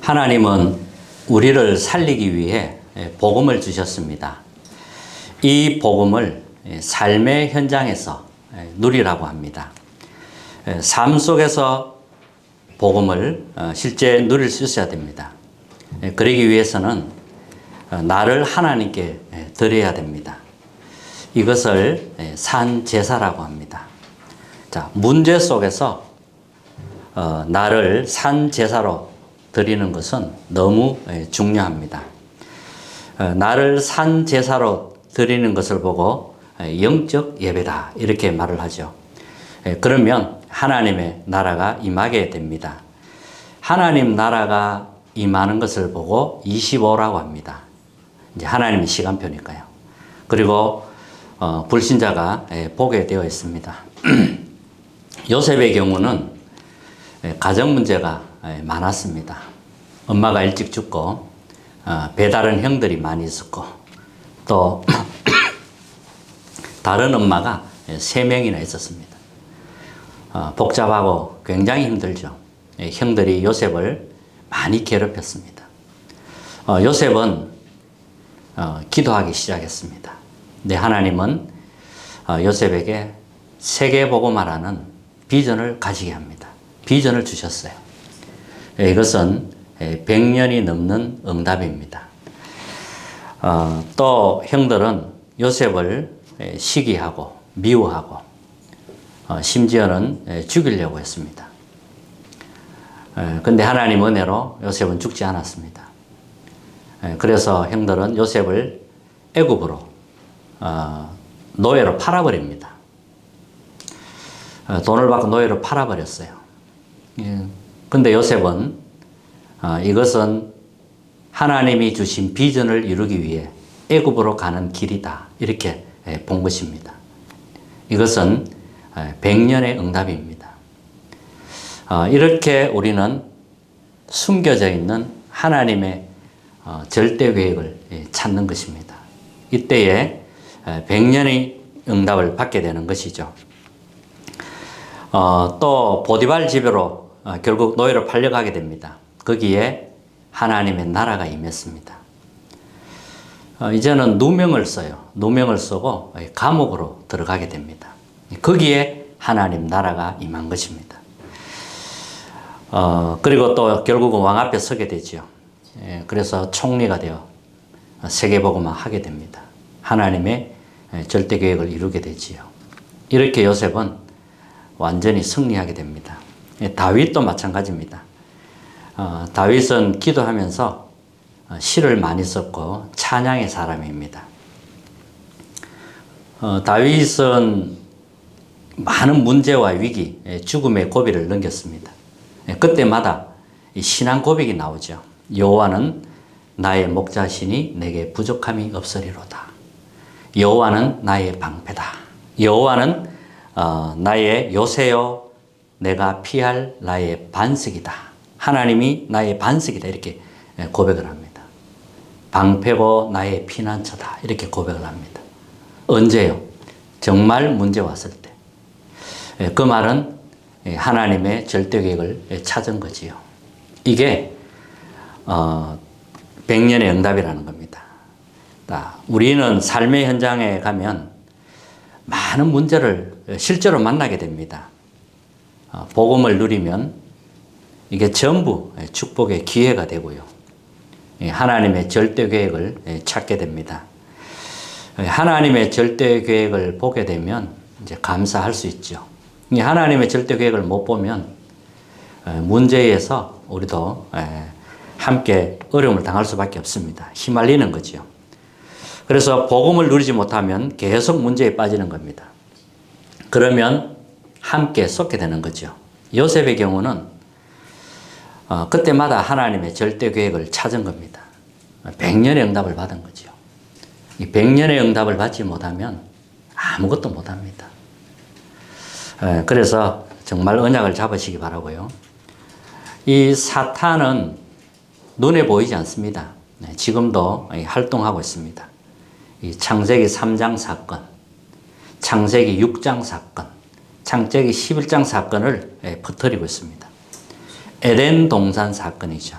하나님은 우리를 살리기 위해 복음을 주셨습니다. 이 복음을 삶의 현장에서 누리라고 합니다. 삶 속에서 복음을 실제 누릴 수 있어야 됩니다. 그러기 위해서는 나를 하나님께 드려야 됩니다. 이것을 산 제사라고 합니다. 자, 문제 속에서 나를 산 제사로 드리는 것은 너무 중요합니다. 나를 산 제사로 드리는 것을 보고 영적 예배다 이렇게 말을 하죠. 그러면 하나님의 나라가 임하게 됩니다. 하나님 나라가 임하는 것을 보고 25라고 합니다. 이제 하나님의 시간표니까요. 그리고 불신자가 보게 되어 있습니다. 요셉의 경우는 가정 문제가 많았습니다. 엄마가 일찍 죽고 배다른 형들이 많이 있었고 또 다른 엄마가 3명이나 있었습니다. 복잡하고 굉장히 힘들죠. 형들이 요셉을 많이 괴롭혔습니다. 요셉은 기도하기 시작했습니다. 근데 하나님은 요셉에게 세계복음화라는 비전을 가지게 합니다. 비전을 주셨어요. 이것은 100년이 넘는 응답입니다. 또 형들은 요셉을 시기하고 미워하고 심지어는 죽이려고 했습니다. 근데 하나님 은혜로 요셉은 죽지 않았습니다. 그래서 형들은 요셉을 애굽으로 노예로 팔아버립니다. 돈을 받고 노예로 팔아버렸어요. 근데 요셉은 이것은 하나님이 주신 비전을 이루기 위해 애굽으로 가는 길이다 이렇게 본 것입니다. 이것은 100년의 응답입니다. 이렇게 우리는 숨겨져 있는 하나님의 절대 계획을 찾는 것입니다. 이때에 100년의 응답을 받게 되는 것이죠. 또 보디발 집으로 결국 노예로 팔려가게 됩니다. 거기에 하나님의 나라가 임했습니다. 이제는 누명을 써요. 누명을 쓰고 감옥으로 들어가게 됩니다. 거기에 하나님 나라가 임한 것입니다. 그리고 또 결국은 왕 앞에 서게 되죠. 그래서 총리가 되어 세계복음화 하게 됩니다. 하나님의 절대 계획을 이루게 되지요. 이렇게 요셉은 완전히 승리하게 됩니다. 다윗도 마찬가지입니다. 다윗은 기도하면서 시를 많이 썼고 찬양의 사람입니다. 다윗은 많은 문제와 위기, 죽음의 고비를 넘겼습니다. 그때마다 신앙 고백이 나오죠. 여호와는 나의 목자시니 내게 부족함이 없으리로다. 여호와는 나의 방패다. 여호와는 나의 요새요 내가 피할 나의 반석이다. 하나님이 나의 반석이다 이렇게 고백을 합니다. 방패고 나의 피난처다 이렇게 고백을 합니다. 언제요? 정말 문제 왔을 때. 그 말은 하나님의 절대 계획을 찾은 거지요. 이게 100년의 응답이라는 겁니다. 우리는 삶의 현장에 가면 많은 문제를 실제로 만나게 됩니다. 복음을 누리면 이게 전부 축복의 기회가 되고요. 하나님의 절대 계획을 찾게 됩니다. 하나님의 절대 계획을 보게 되면 이제 감사할 수 있죠. 하나님의 절대 계획을 못 보면 문제에서 우리도 함께 어려움을 당할 수밖에 없습니다. 휘말리는 거죠. 그래서 복음을 누리지 못하면 계속 문제에 빠지는 겁니다. 그러면 함께 쏟게 되는 거죠. 요셉의 경우는 그때마다 하나님의 절대 계획을 찾은 겁니다. 100년의 응답을 받은 거죠. 이 100년의 응답을 받지 못하면 아무것도 못합니다. 그래서 정말 언약을 잡으시기 바라고요. 이 사탄은 눈에 보이지 않습니다. 지금도 활동하고 있습니다. 이 창세기 3장 사건, 창세기 6장 사건, 창세기 11장 사건을 퍼뜨리고 있습니다. 에덴 동산 사건이죠.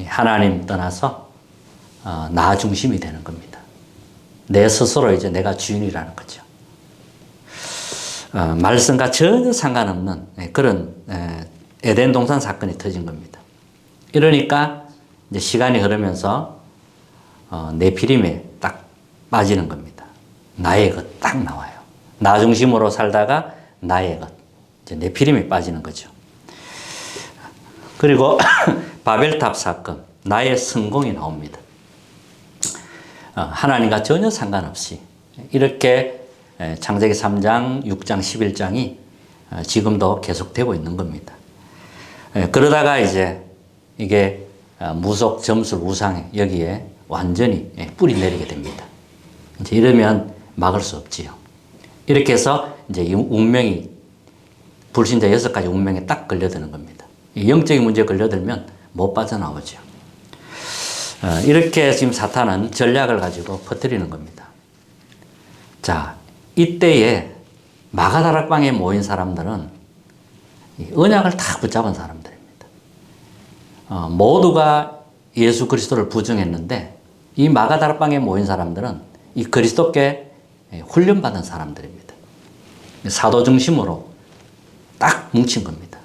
하나님 떠나서 나 중심이 되는 겁니다. 내 스스로 이제 내가 주인이라는 거죠. 말씀과 전혀 상관없는 그런 에덴 동산 사건이 터진 겁니다. 이러니까 이제 시간이 흐르면서 네피림에 딱 빠지는 겁니다. 나의 것 딱 나와요. 나 중심으로 살다가 나의 것, 이제 네피림에 빠지는 거죠. 그리고 바벨탑 사건, 나의 성공이 나옵니다. 하나님과 전혀 상관없이 이렇게 창세기 3장, 6장, 11장이 지금도 계속되고 있는 겁니다. 그러다가 이제 이게 무속, 점술, 우상에 여기에 완전히 뿌리 내리게 됩니다. 이제 이러면 막을 수 없지요. 이렇게 해서 이제 운명이 불신자 6가지 운명에 딱 걸려드는 겁니다. 영적인 문제에 걸려들면 못 빠져나오죠. 이렇게 지금 사탄은 전략을 가지고 퍼뜨리는 겁니다. 자, 이때에 마가다락방에 모인 사람들은 언약을 다 붙잡은 사람들입니다. 모두가 예수 그리스도를 부정했는데 이 마가다락방에 모인 사람들은 이 그리스도께 훈련받은 사람들입니다. 사도 중심으로 딱 뭉친 겁니다.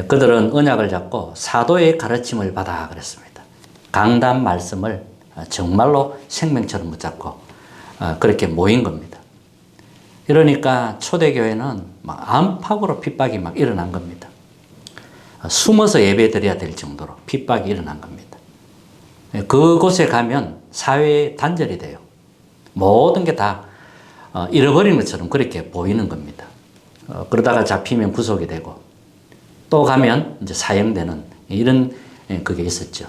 그들은 언약을 잡고 사도의 가르침을 받아 그랬습니다. 강단 말씀을 정말로 생명처럼 붙잡고 그렇게 모인 겁니다. 이러니까 초대교회는 막 안팎으로 핍박이 막 일어난 겁니다. 숨어서 예배 드려야 될 정도로 핍박이 일어난 겁니다. 그곳에 가면 사회의 단절이 돼요. 모든 게 다 잃어버린 것처럼 그렇게 보이는 겁니다. 그러다가 잡히면 구속이 되고 또 가면 이제 사형되는 이런 그게 있었죠.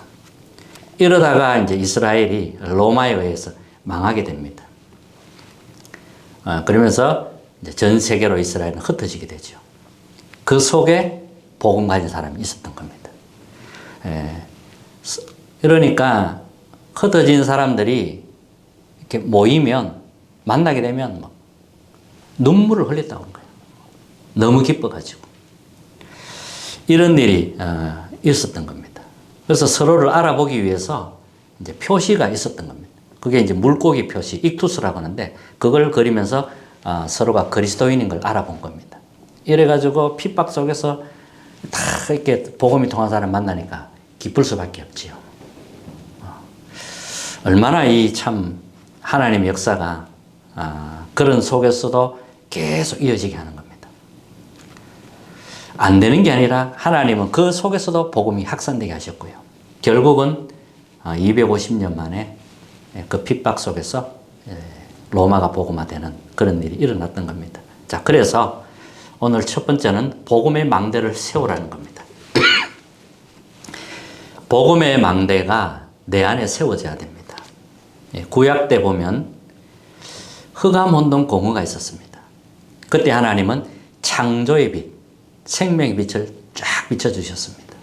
이러다가 이제 이스라엘이 로마에 의해서 망하게 됩니다. 그러면서 이제 전 세계로 이스라엘은 흩어지게 되죠. 그 속에 복음 가진 사람이 있었던 겁니다. 그러니까 흩어진 사람들이 이렇게 모이면 만나게 되면 막 눈물을 흘렸다고 하는 거예요. 너무 기뻐가지고. 이런 일이 있었던 겁니다. 그래서 서로를 알아보기 위해서 이제 표시가 있었던 겁니다. 그게 이제 물고기 표시, 익투스라고 하는데 그걸 그리면서 서로가 그리스도인인 걸 알아본 겁니다. 이래가지고 핍박 속에서 다 이렇게 복음이 통한 사람 만나니까 기쁠 수밖에 없지요. 얼마나 이 참 하나님의 역사가 그런 속에서도 계속 이어지게 하는 겁니다. 안 되는 게 아니라 하나님은 그 속에서도 복음이 확산되게 하셨고요. 결국은 250년 만에 그 핍박 속에서 로마가 복음화되는 그런 일이 일어났던 겁니다. 자, 그래서 오늘 첫 번째는 복음의 망대를 세우라는 겁니다. 복음의 망대가 내 안에 세워져야 됩니다. 구약 때 보면 흑암, 혼돈, 공허가 있었습니다. 그때 하나님은 창조의 빛, 생명의 빛을 쫙 비춰주셨습니다.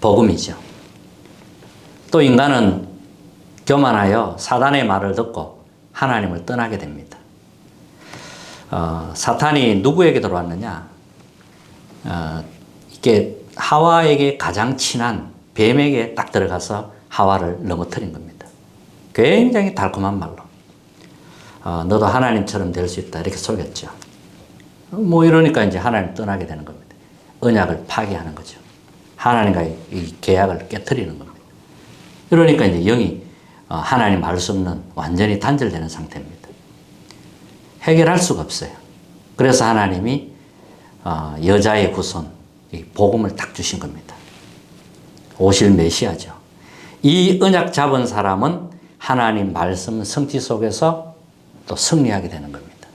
복음이죠. 또 인간은 교만하여 사단의 말을 듣고 하나님을 떠나게 됩니다. 사탄이 누구에게 들어왔느냐? 이게 하와에게 가장 친한 뱀에게 딱 들어가서 하와를 넘어뜨린 겁니다. 굉장히 달콤한 말로. 너도 하나님처럼 될 수 있다. 이렇게 속였죠. 뭐 이러니까 이제 하나님 떠나게 되는 겁니다. 언약을 파괴하는 거죠. 하나님과의 이 계약을 깨트리는 겁니다. 이러니까 이제 영이 하나님 알 수 없는 완전히 단절되는 상태입니다. 해결할 수가 없어요. 그래서 하나님이 여자의 후손, 복음을 딱 주신 겁니다. 오실 메시아죠. 이 언약 잡은 사람은 하나님 말씀 성취 속에서 또 승리하게 되는 겁니다.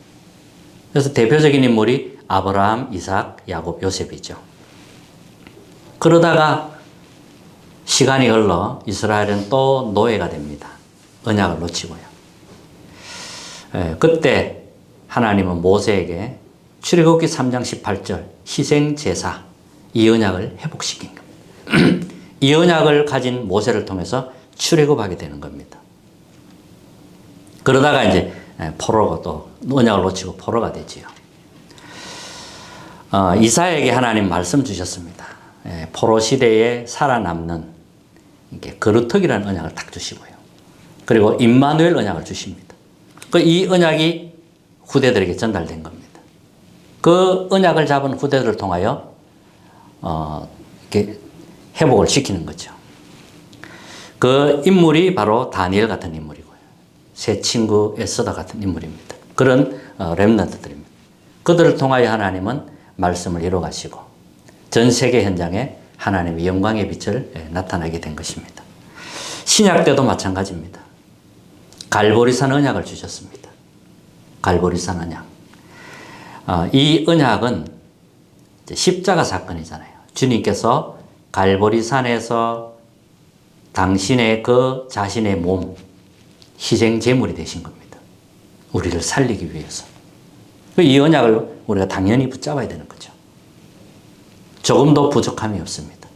그래서 대표적인 인물이 아브라함, 이삭, 야곱, 요셉이죠. 그러다가 시간이 흘러 이스라엘은 또 노예가 됩니다. 언약을 놓치고요. 그때 하나님은 모세에게 출애굽기 3장 18절 희생제사 이 언약을 회복시킨 겁니다. 이 언약을 가진 모세를 통해서 출애굽하게 되는 겁니다. 그러다가 이제 포로가 또 언약을 놓치고 포로가 되지요. 이사야에게 하나님 말씀 주셨습니다. 포로 시대에 살아남는 이렇게 거루터기라는 언약을 딱 주시고요. 그리고 임마누엘 언약을 주십니다. 이 언약이 후대들에게 전달된 겁니다. 그 언약을 잡은 후대들을 통하여 이렇게 회복을 시키는 거죠. 그 인물이 바로 다니엘 같은 인물이고요. 새 친구 에스더 같은 인물입니다. 그런 렘넌트들입니다. 그들을 통하여 하나님은 말씀을 이루어 가시고 전 세계 현장에 하나님의 영광의 빛을 나타나게 된 것입니다. 신약 때도 마찬가지입니다. 갈보리산 언약을 주셨습니다. 갈보리산 언약. 이 언약은 십자가 사건이잖아요. 주님께서 갈보리산에서 당신의 그 자신의 몸, 희생 제물이 되신 겁니다. 우리를 살리기 위해서. 이 언약을 우리가 당연히 붙잡아야 되는 거죠. 조금도 부족함이 없습니다.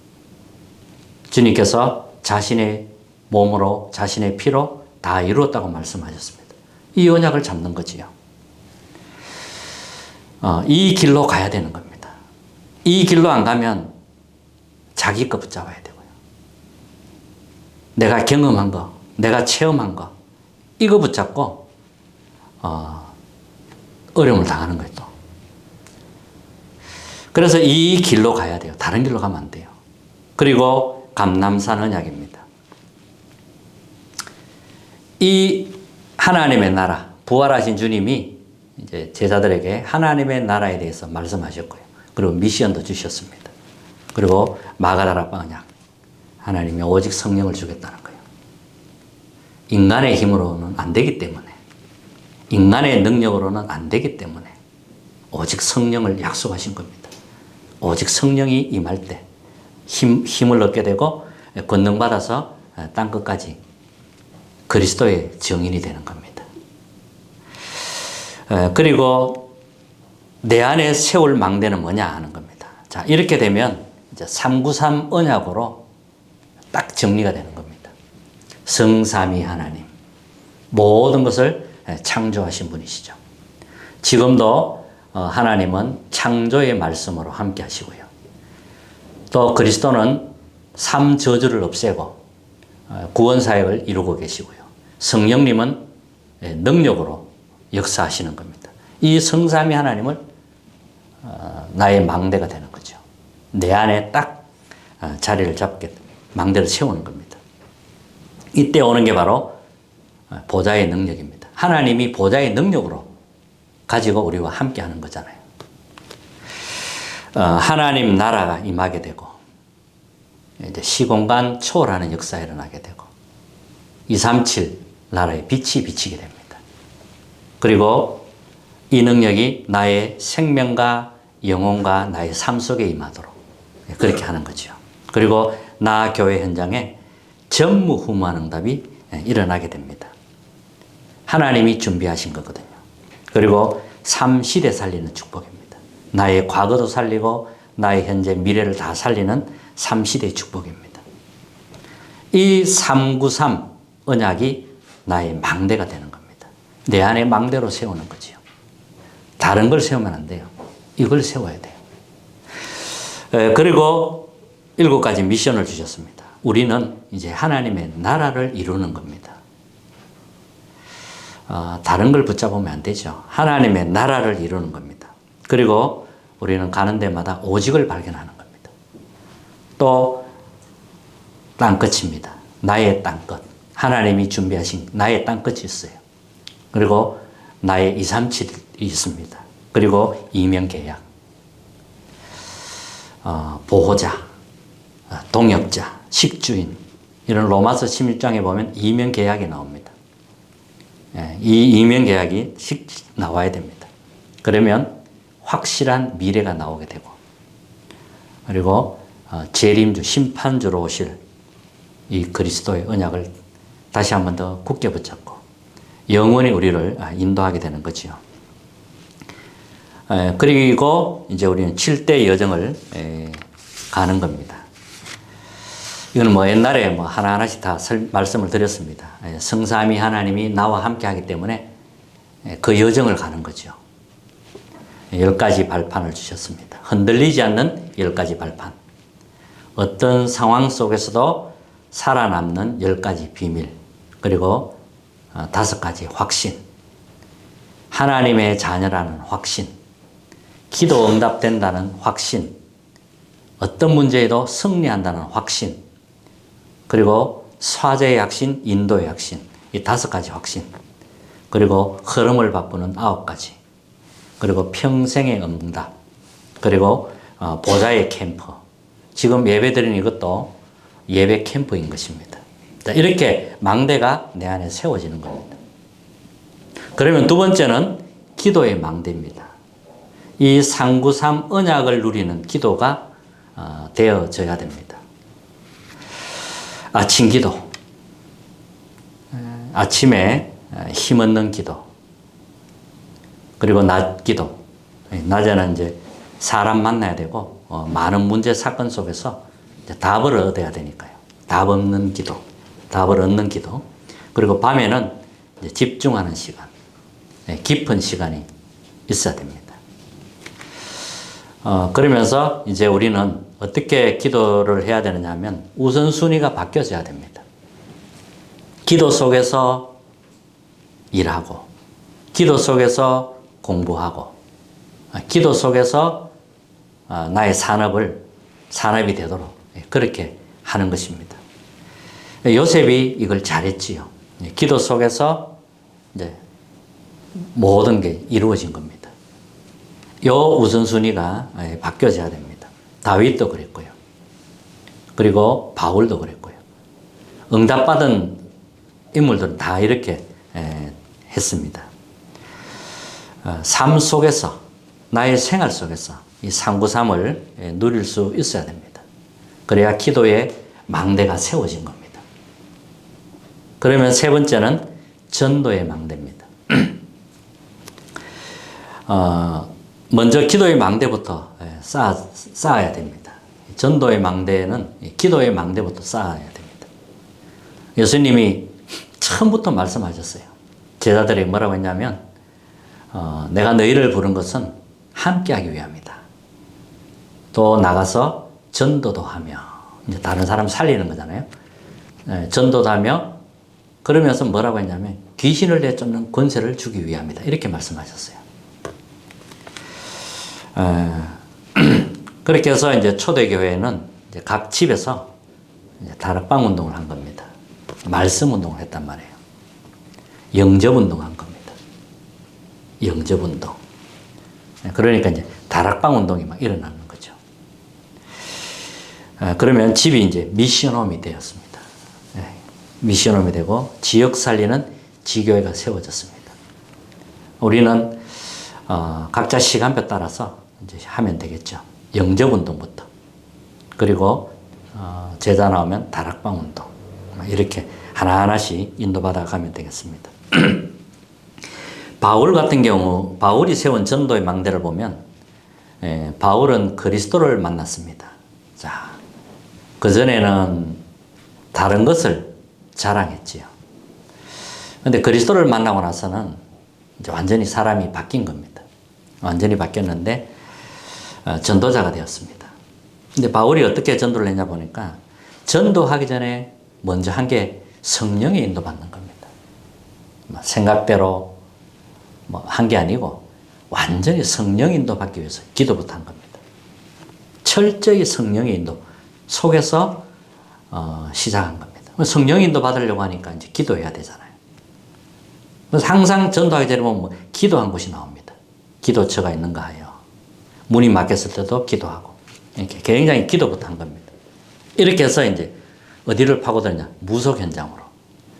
주님께서 자신의 몸으로, 자신의 피로 다 이루었다고 말씀하셨습니다. 이 언약을 잡는 거지요. 이 길로 가야 되는 겁니다. 이 길로 안 가면 자기 거 붙잡아야 되고요. 내가 경험한 거, 내가 체험한 거, 이거 붙잡고 어려움을 당하는 거예요, 또. 그래서 이 길로 가야 돼요. 다른 길로 가면 안 돼요. 그리고 감람산 언약입니다. 이 하나님의 나라, 부활하신 주님이 이제 제자들에게 하나님의 나라에 대해서 말씀하셨고요. 그리고 미션도 주셨습니다. 그리고 마가다라 언약, 하나님이 오직 성령을 주겠다는 거예요. 인간의 힘으로는 안 되기 때문에, 인간의 능력으로는 안 되기 때문에 오직 성령을 약속하신 겁니다. 오직 성령이 임할 때 힘을 얻게 되고 권능받아서 땅끝까지 그리스도의 증인이 되는 겁니다. 그리고 내 안에 세울 망대는 뭐냐 하는 겁니다. 자, 이렇게 되면 이제 393 언약으로 딱 정리가 되는 겁니다. 성삼위 하나님, 모든 것을 창조하신 분이시죠. 지금도 하나님은 창조의 말씀으로 함께 하시고요. 또 그리스도는 3저주를 없애고 구원사역을 이루고 계시고요. 성령님은 능력으로 역사하시는 겁니다. 이 성삼위 하나님을 나의 망대가 되는 거죠. 내 안에 딱 자리를 잡게, 망대를 세우는 겁니다. 이때 오는 게 바로 보좌의 능력입니다. 하나님이 보좌의 능력으로 가지고 우리와 함께 하는 거잖아요. 하나님 나라가 임하게 되고, 이제 시공간 초월하는 역사가 일어나게 되고, 237 나라의 빛이 비치게 됩니다. 그리고 이 능력이 나의 생명과 영혼과 나의 삶 속에 임하도록 그렇게 하는 거죠. 그리고 나 교회 현장에 전무후무한 응답이 일어나게 됩니다. 하나님이 준비하신 거거든요. 그리고 3시대 살리는 축복입니다. 나의 과거도 살리고 나의 현재 미래를 다 살리는 3시대의 축복입니다. 이 393 언약이 나의 망대가 되는 겁니다. 내 안에 망대로 세우는 거지요. 다른 걸 세우면 안 돼요. 이걸 세워야 돼요. 그리고 7가지 미션을 주셨습니다. 우리는 이제 하나님의 나라를 이루는 겁니다. 다른 걸 붙잡으면 안 되죠. 하나님의 나라를 이루는 겁니다. 그리고 우리는 가는 데마다 오직을 발견하는 겁니다. 또 땅끝입니다. 나의 땅끝. 하나님이 준비하신 나의 땅끝이 있어요. 그리고 나의 237이 있습니다. 그리고 이명계약, 보호자, 동역자, 식주인, 이런 로마서 16장에 보면 이명계약이 나옵니다. 이 이명계약이 나와야 됩니다. 그러면 확실한 미래가 나오게 되고, 그리고 재림주, 심판주로 오실 이 그리스도의 언약을 다시 한 번 더 굳게 붙잡고 영원히 우리를 인도하게 되는 거지요. 그리고 이제 우리는 7대 여정을 가는 겁니다. 이거는 뭐 옛날에 뭐 하나하나씩 다 말씀을 드렸습니다. 성삼위 하나님이 나와 함께 하기 때문에 그 여정을 가는 거죠. 10가지 발판을 주셨습니다. 흔들리지 않는 10가지 발판. 어떤 상황 속에서도 살아남는 10가지 비밀, 그리고 5가지 확신, 하나님의 자녀라는 확신, 기도 응답된다는 확신, 어떤 문제에도 승리한다는 확신, 그리고 사제의 확신, 인도의 확신, 이 5가지 확신, 그리고 흐름을 바꾸는 9가지, 그리고 평생의 응답, 그리고 보좌의 캠프. 지금 예배 드리는 이것도 예배 캠프인 것입니다. 이렇게 망대가 내 안에 세워지는 겁니다. 그러면 두 번째는 기도의 망대입니다. 이 393 언약을 누리는 기도가 되어져야 됩니다. 아침 기도, 아침에 힘없는 기도, 그리고 낮 기도. 낮에는 이제 사람 만나야 되고 많은 문제 사건 속에서 답을 얻어야 되니까요. 답 없는 기도, 답을 얻는 기도. 그리고 밤에는 이제 집중하는 시간, 깊은 시간이 있어야 됩니다. 그러면서 이제 우리는 어떻게 기도를 해야 되느냐 하면 우선순위가 바뀌어져야 됩니다. 기도 속에서 일하고, 기도 속에서 공부하고, 기도 속에서 나의 산업이 되도록 그렇게 하는 것입니다. 요셉이 이걸 잘했지요. 기도 속에서 이제 모든 게 이루어진 겁니다. 요 우선순위가 바뀌어져야 됩니다. 다윗도 그랬고요. 그리고 바울도 그랬고요. 응답받은 인물들은 다 이렇게 했습니다. 삶 속에서, 나의 생활 속에서 이 393을 누릴 수 있어야 됩니다. 그래야 기도의 망대가 세워진 겁니다. 그러면 세 번째는 전도의 망대입니다. 먼저 기도의 망대부터 쌓아야 됩니다. 전도의 망대는 기도의 망대부터 쌓아야 됩니다. 예수님이 처음부터 말씀하셨어요. 제자들이 뭐라고 했냐면 내가 너희를 부른 것은 함께하기 위함이다. 또 나가서 전도도 하며, 이제 다른 사람 살리는 거잖아요. 전도도 하며, 그러면서 뭐라고 했냐면 귀신을 내쫓는 권세를 주기 위함이다. 이렇게 말씀하셨어요. 그렇게 해서 이제 초대교회는 이제 각 집에서 이제 다락방 운동을 한 겁니다. 말씀 운동을 했단 말이에요. 영접 운동을 한 겁니다. 영접 운동. 그러니까 이제 다락방 운동이 막 일어나는 거죠. 그러면 집이 이제 미션홈이 되었습니다. 미션홈이 되고 지역 살리는 지교회가 세워졌습니다. 우리는 각자 시간표 따라서 이제 하면 되겠죠. 영접 운동부터. 그리고 제자 나오면 다락방 운동. 이렇게 하나하나씩 인도받아 가면 되겠습니다. 바울 같은 경우, 바울이 세운 전도의 망대를 보면, 바울은 그리스도를 만났습니다. 자, 그전에는 다른 것을 자랑했지요. 근데 그리스도를 만나고 나서는 이제 완전히 사람이 바뀐 겁니다. 완전히 바뀌었는데, 전도자가 되었습니다. 근데 바울이 어떻게 전도를 했냐 보니까, 전도하기 전에 먼저 한 게 성령의 인도받는 겁니다. 생각대로 한 게 아니고 완전히 성령 인도 받기 위해서 기도부터 한 겁니다. 철저히 성령의 인도 속에서 시작한 겁니다. 성령 인도 받으려고 하니까 이제 기도해야 되잖아요. 그래서 항상 전도하기 전에 보면 기도한 곳이 나옵니다. 기도처가 있는가 하여. 문이 막혔을 때도 기도하고. 이렇게 굉장히 기도부터 한 겁니다. 이렇게 해서 이제 어디를 파고들었냐? 무속 현장으로.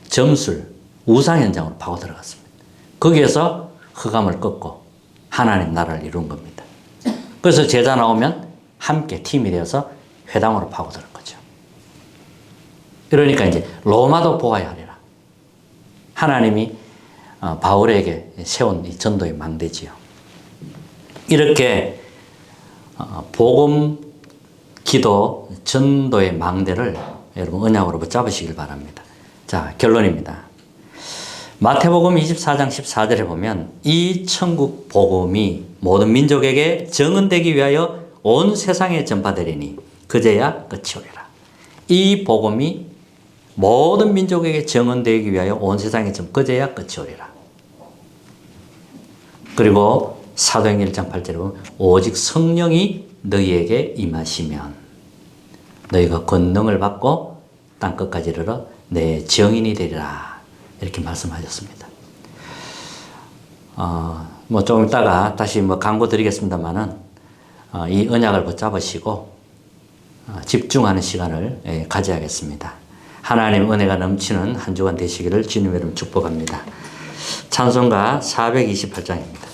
점술, 우상 현장으로 파고 들어갔습니다. 거기에서 흑암을 꺾고 하나님 나라를 이룬 겁니다. 그래서 제자 나오면 함께 팀이 되어서 회당으로 파고드는 거죠. 그러니까 이제 로마도 보아야 하리라. 하나님이 바울에게 세운 이 전도의 망대지요. 이렇게 복음, 기도, 전도의 망대를 여러분 언약으로 붙잡으시길 바랍니다. 자, 결론입니다. 마태복음 24장 14절에 보면 이 천국 복음이 모든 민족에게 증언되기 위하여 온 세상에 전파되리니 그제야 끝이 오리라. 이 복음이 모든 민족에게 정언되기 위하여 온 세상에 좀 꺼져야 끝이 오리라. 그리고 사도행전 1장 8절에 보면 오직 성령이 너희에게 임하시면 너희가 권능을 받고 땅끝까지 이르러 내 증인이 되리라. 이렇게 말씀하셨습니다. 뭐 조금 있다가 다시 뭐 광고 드리겠습니다만은 이 언약을 붙잡으시고 집중하는 시간을 가져야겠습니다. 하나님 은혜가 넘치는 한 주간 되시기를 주님 이름 축복합니다. 찬송가 428장입니다.